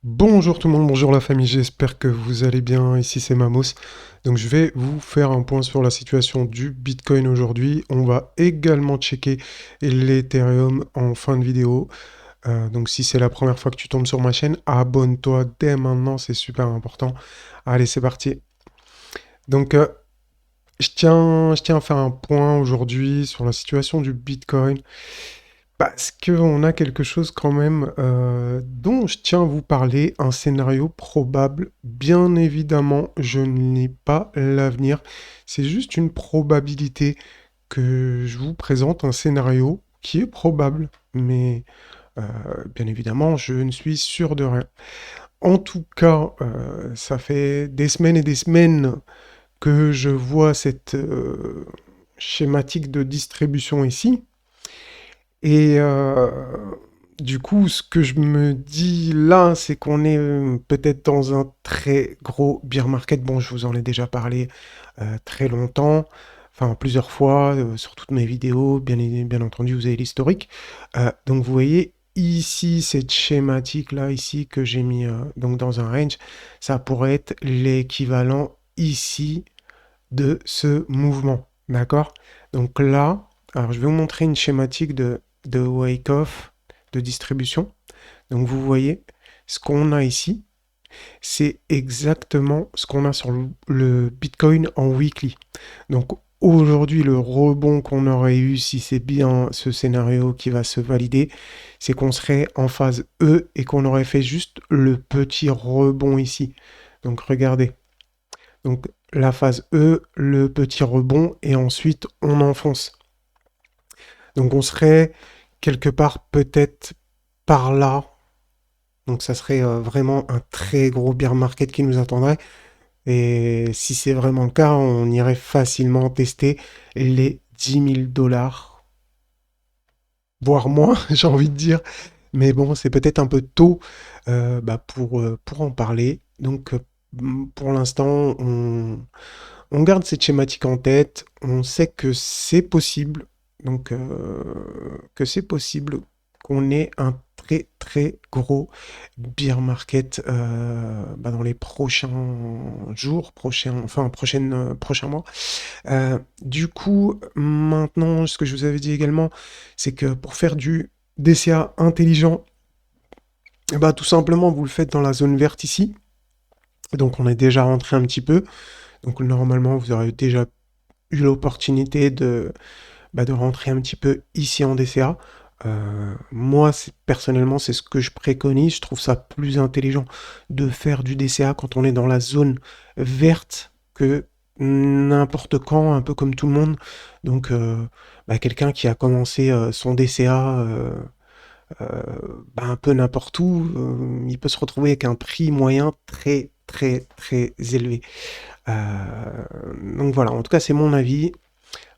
Bonjour tout le monde, bonjour la famille, j'espère que vous allez bien, ici c'est Mamos. Donc je vais vous faire un point sur la situation du Bitcoin aujourd'hui. On va également checker l'Ethereum en fin de vidéo. Donc si c'est la première fois que tu tombes sur ma chaîne, abonne-toi dès maintenant, c'est super important. Allez, c'est parti. Donc je tiens à faire un point aujourd'hui sur la situation du Bitcoin. Parce qu'on a quelque chose quand même dont je tiens à vous parler, un scénario probable. Bien évidemment, je n'ai pas l'avenir. C'est juste une probabilité que je vous présente un scénario qui est probable. Mais euh, bien évidemment, je ne suis sûr de rien. En tout cas, ça fait des semaines et des semaines que je vois cette schématique de distribution ici. Et du coup, ce que je me dis là, c'est qu'on est peut-être dans un très gros bear market. Bon, je vous en ai déjà parlé très longtemps, enfin plusieurs fois sur toutes mes vidéos. Bien entendu, vous avez l'historique. Donc vous voyez ici cette schématique là ici que j'ai mis donc dans un range, ça pourrait être l'équivalent ici de ce mouvement, d'accord? Donc là, alors je vais vous montrer une schématique de wake-off, de distribution. Donc vous voyez, ce qu'on a ici, c'est exactement ce qu'on a sur le Bitcoin en weekly. Donc aujourd'hui, le rebond qu'on aurait eu, si c'est bien ce scénario qui va se valider, c'est qu'on serait en phase E et qu'on aurait fait juste le petit rebond ici. Donc regardez. Donc la phase E, le petit rebond, et ensuite on enfonce. Donc on serait quelque part peut-être par là. Donc ça serait vraiment un très gros bear market qui nous attendrait. Et si c'est vraiment le cas, on irait facilement tester les 10 000 $, voire moins, j'ai envie de dire. Mais bon, c'est peut-être un peu tôt pour en parler. Donc pour l'instant, on garde cette schématique en tête. On sait que c'est possible. Donc que c'est possible qu'on ait un très très gros bear market dans les prochains jours, prochains mois. Du coup, maintenant, ce que je vous avais dit également, c'est que pour faire du DCA intelligent, tout simplement, vous le faites dans la zone verte ici. Donc, on est déjà rentré un petit peu. Donc, normalement, vous aurez déjà eu l'opportunité de rentrer un petit peu ici en DCA. Moi, personnellement, c'est ce que je préconise. Je trouve ça plus intelligent de faire du DCA quand on est dans la zone verte que n'importe quand, un peu comme tout le monde. Donc, quelqu'un qui a commencé son DCA un peu n'importe où, il peut se retrouver avec un prix moyen très, très, très élevé. Donc voilà, en tout cas, c'est mon avis.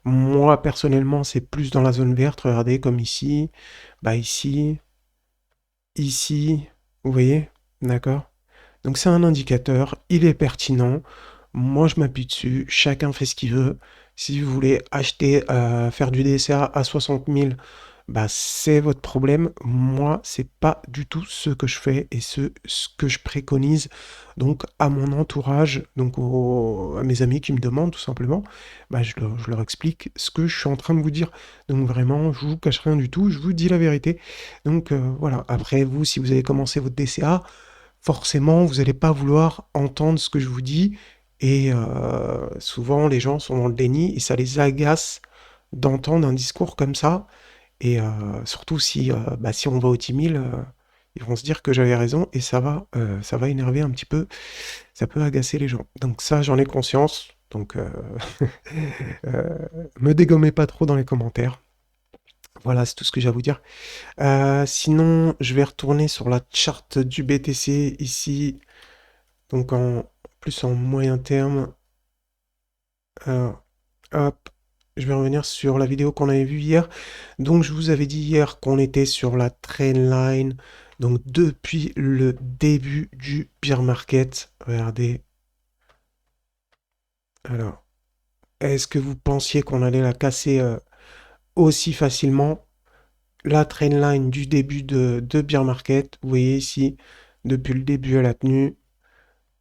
Moi, personnellement, c'est plus dans la zone verte. Regardez, comme ici, ici, ici. Vous voyez? D'accord? Donc, c'est un indicateur. Il est pertinent. Moi, je m'appuie dessus. Chacun fait ce qu'il veut. Si vous voulez acheter, faire du DCA à 60 000, c'est votre problème. Moi, c'est pas du tout ce que je fais et ce que je préconise. Donc, à mon entourage, donc à mes amis qui me demandent tout simplement, je leur explique ce que je suis en train de vous dire. Donc, vraiment, je vous cache rien du tout. Je vous dis la vérité. Donc, voilà. Après, vous, si vous avez commencé votre DCA, forcément, vous n'allez pas vouloir entendre ce que je vous dis. Et souvent, les gens sont dans le déni et ça les agace d'entendre un discours comme ça. Et surtout si on va au 10 000, ils vont se dire que j'avais raison et ça va énerver un petit peu, ça peut agacer les gens. Donc ça, j'en ai conscience. Donc euh, me dégommez pas trop dans les commentaires. Voilà, c'est tout ce que j'ai à vous dire. Sinon, je vais retourner sur la charte du BTC ici, donc en moyen terme. Alors, hop, je vais revenir sur la vidéo qu'on avait vue hier. Donc, je vous avais dit hier qu'on était sur la trendline. Donc, depuis le début du bear market. Regardez. Alors, est-ce que vous pensiez qu'on allait la casser aussi facilement? La trendline du début de bear market, vous voyez ici. depuis le début, elle a tenu.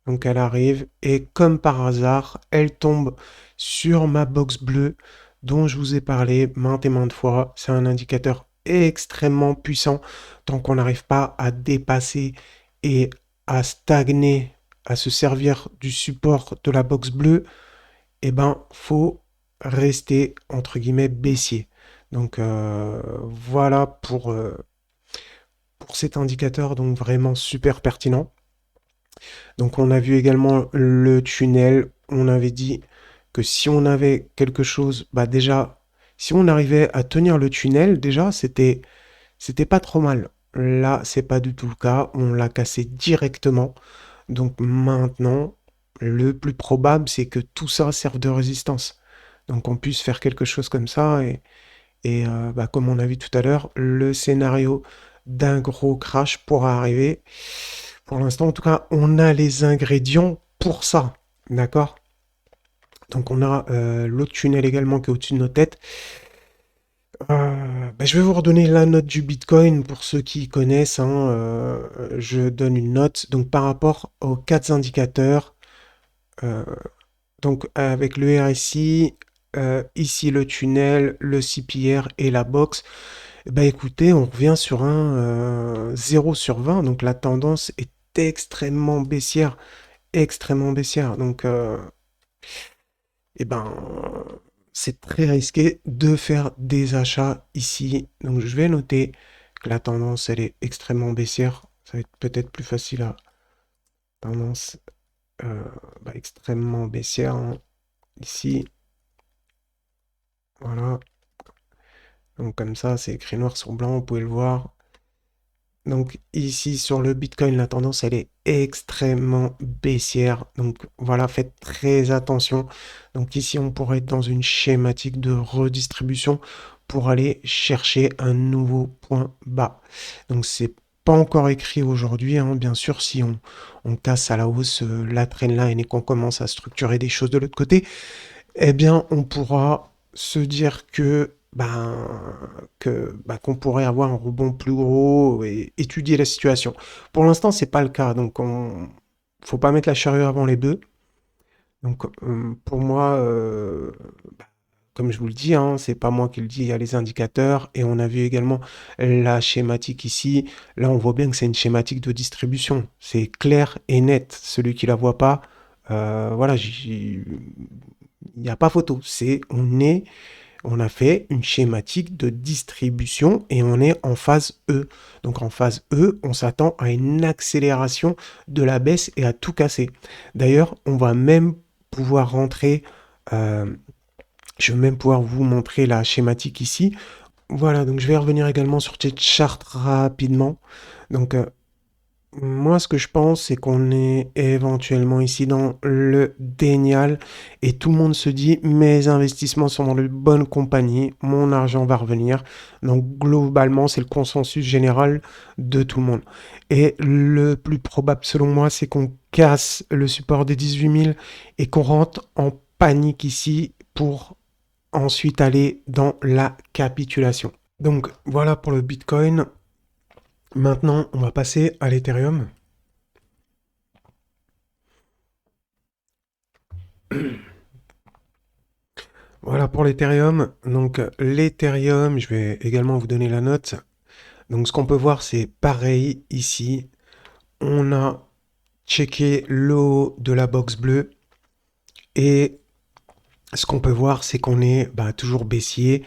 Donc elle arrive et comme par hasard, elle tombe sur ma box bleue dont je vous ai parlé maintes et maintes fois. C'est un indicateur extrêmement puissant. Tant qu'on n'arrive pas à dépasser et à stagner, à se servir du support de la box bleue, eh ben faut rester entre guillemets baissier. Donc voilà pour cet indicateur, donc vraiment super pertinent. Donc on a vu également le tunnel. On avait dit que si on avait quelque chose, bah déjà, si on arrivait à tenir le tunnel, déjà, c'était pas trop mal. Là, c'est pas du tout le cas. On l'a cassé directement. Donc maintenant, le plus probable, c'est que tout ça serve de résistance. Donc on puisse faire quelque chose comme ça. Et bah, comme on a vu tout à l'heure, le scénario d'un gros crash pourra arriver. Pour l'instant, en tout cas, on a les ingrédients pour ça. D'accord? Donc on a l'autre tunnel également qui est au-dessus de nos têtes. Bah, je vais vous redonner la note du Bitcoin pour ceux qui connaissent, hein, je donne une note. Donc par rapport aux quatre indicateurs, euh, donc avec le RSI, ici le tunnel, le CPR et la box, bah écoutez, on revient sur un 0 sur 20. Donc la tendance est extrêmement baissière, extrêmement baissière. Donc eh ben, c'est très risqué de faire des achats ici. Donc je vais noter que la tendance, elle est extrêmement baissière. Ça va être peut-être plus facile à tendance euh, bah, extrêmement baissière, hein. Ici, voilà. Donc comme ça, c'est écrit noir sur blanc, vous pouvez le voir. Donc ici sur le Bitcoin, la tendance elle est extrêmement baissière. Donc voilà, faites très attention. Donc ici, on pourrait être dans une schématique de redistribution pour aller chercher un nouveau point bas. Donc c'est pas encore écrit aujourd'hui, hein. Bien sûr, si on casse à la hausse la trendline et qu'on commence à structurer des choses de l'autre côté, eh bien, on pourra se dire qu'on pourrait avoir un rebond plus gros et étudier la situation. Pour l'instant, c'est pas le cas, donc on faut pas mettre la charrue avant les bœufs. Donc pour moi, comme je vous le dis, hein, c'est pas moi qui le dis, il y a les indicateurs et on a vu également la schématique ici. Là, on voit bien que c'est une schématique de distribution. C'est clair et net. Celui qui la voit pas, voilà, il n'y a pas photo. On a fait une schématique de distribution et on est en phase E. Donc en phase E, on s'attend à une accélération de la baisse et à tout casser. D'ailleurs, on va même pouvoir rentrer, euh, je vais même pouvoir vous montrer la schématique ici. Voilà, donc je vais revenir également sur cette charte rapidement. Donc moi, ce que je pense, c'est qu'on est éventuellement ici dans le dénial et tout le monde se dit mes investissements sont dans de bonnes compagnies, mon argent va revenir. Donc globalement, c'est le consensus général de tout le monde. Et le plus probable selon moi, c'est qu'on casse le support des 18 000 et qu'on rentre en panique ici pour ensuite aller dans la capitulation. Donc voilà pour le Bitcoin. Maintenant, on va passer à l'Ethereum. Voilà pour l'Ethereum. Donc l'Ethereum, je vais également vous donner la note. Donc ce qu'on peut voir, c'est pareil ici. On a checké le haut de la box bleue. Et ce qu'on peut voir, c'est qu'on est toujours baissier.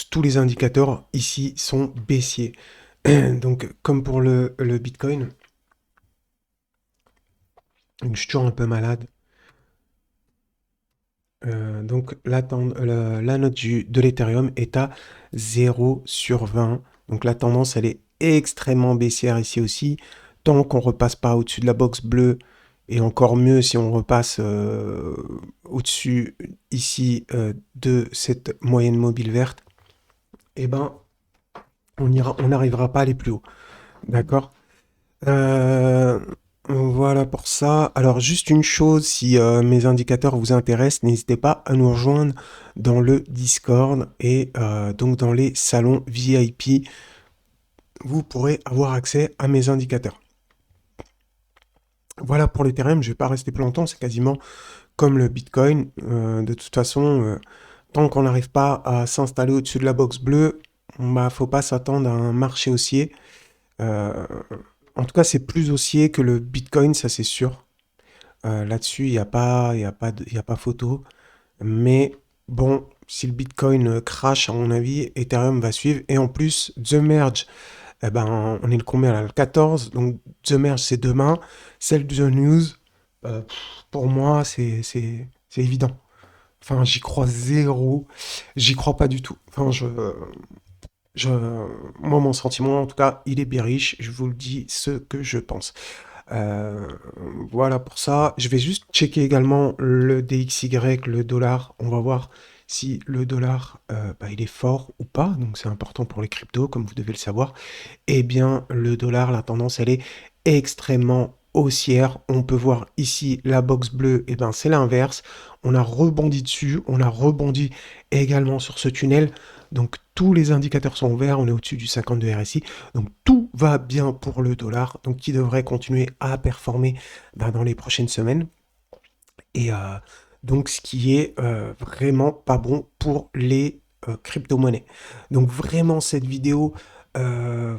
Tous les indicateurs ici sont baissiers. Donc comme pour le Bitcoin, je suis toujours un peu malade. Donc la note de l'Ethereum est à 0 sur 20. Donc la tendance, elle est extrêmement baissière ici aussi. Tant qu'on repasse pas au-dessus de la box bleue, et encore mieux si on repasse au-dessus ici de cette moyenne mobile verte, eh ben on n'arrivera pas à aller plus haut. D'accord? Euh, voilà pour ça. Alors juste une chose, si mes indicateurs vous intéressent, n'hésitez pas à nous rejoindre dans le Discord et donc dans les salons VIP. Vous pourrez avoir accès à mes indicateurs. Voilà pour l'Ethereum, je vais pas rester plus longtemps, c'est quasiment comme le Bitcoin. De toute façon, tant qu'on n'arrive pas à s'installer au-dessus de la box bleue, bah, faut pas s'attendre à un marché haussier. Euh, En tout cas, c'est plus haussier que le Bitcoin, ça c'est sûr. Là-dessus, il y a pas photo. Mais bon, si le Bitcoin crash, à mon avis, Ethereum va suivre. Et en plus, The Merge, eh ben, on est le combien là? Le 14. Donc The Merge, c'est demain. Celle de The News, pour moi, c'est évident. Enfin, j'y crois zéro. J'y crois pas du tout. Enfin, je, moi, mon sentiment, en tout cas, il est bearish. Je vous le dis ce que je pense. Euh, voilà pour ça. Je vais juste checker également le DXY, le dollar. On va voir si le dollar, bah, il est fort ou pas. Donc c'est important pour les cryptos, comme vous devez le savoir. Eh bien, le dollar, la tendance, elle est extrêmement haussière. On peut voir ici la box bleue, et ben c'est l'inverse. On a rebondi dessus, on a rebondi également sur ce tunnel. Donc tous les indicateurs sont verts, on est au-dessus du 52 RSI. Donc tout va bien pour le dollar, donc qui devrait continuer à performer dans les prochaines semaines. Et donc ce qui est vraiment pas bon pour les crypto-monnaies. Donc vraiment cette vidéo,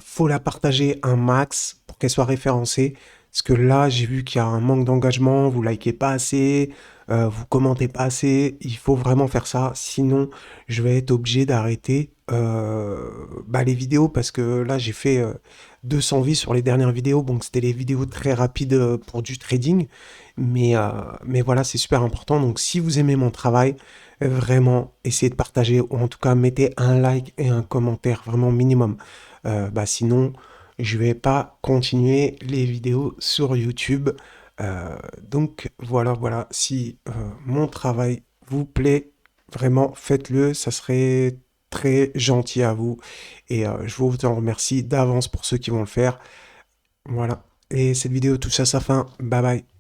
faut la partager un max pour qu'elle soit référencée. Parce que là, j'ai vu qu'il y a un manque d'engagement, vous likez pas assez, vous commentez pas assez. Il faut vraiment faire ça, sinon je vais être obligé d'arrêter bah, les vidéos parce que là j'ai fait 200 vues sur les dernières vidéos. Donc c'était les vidéos très rapides pour du trading. Mais voilà, c'est super important. Donc, si vous aimez mon travail, vraiment, essayez de partager, ou en tout cas, mettez un like et un commentaire, vraiment minimum. Bah, sinon, je vais pas continuer les vidéos sur YouTube. Donc, voilà. Si mon travail vous plaît, vraiment, faites-le. Ça serait très gentil à vous. Et je vous en remercie d'avance pour ceux qui vont le faire. Voilà. Et cette vidéo touche à sa fin. Bye bye.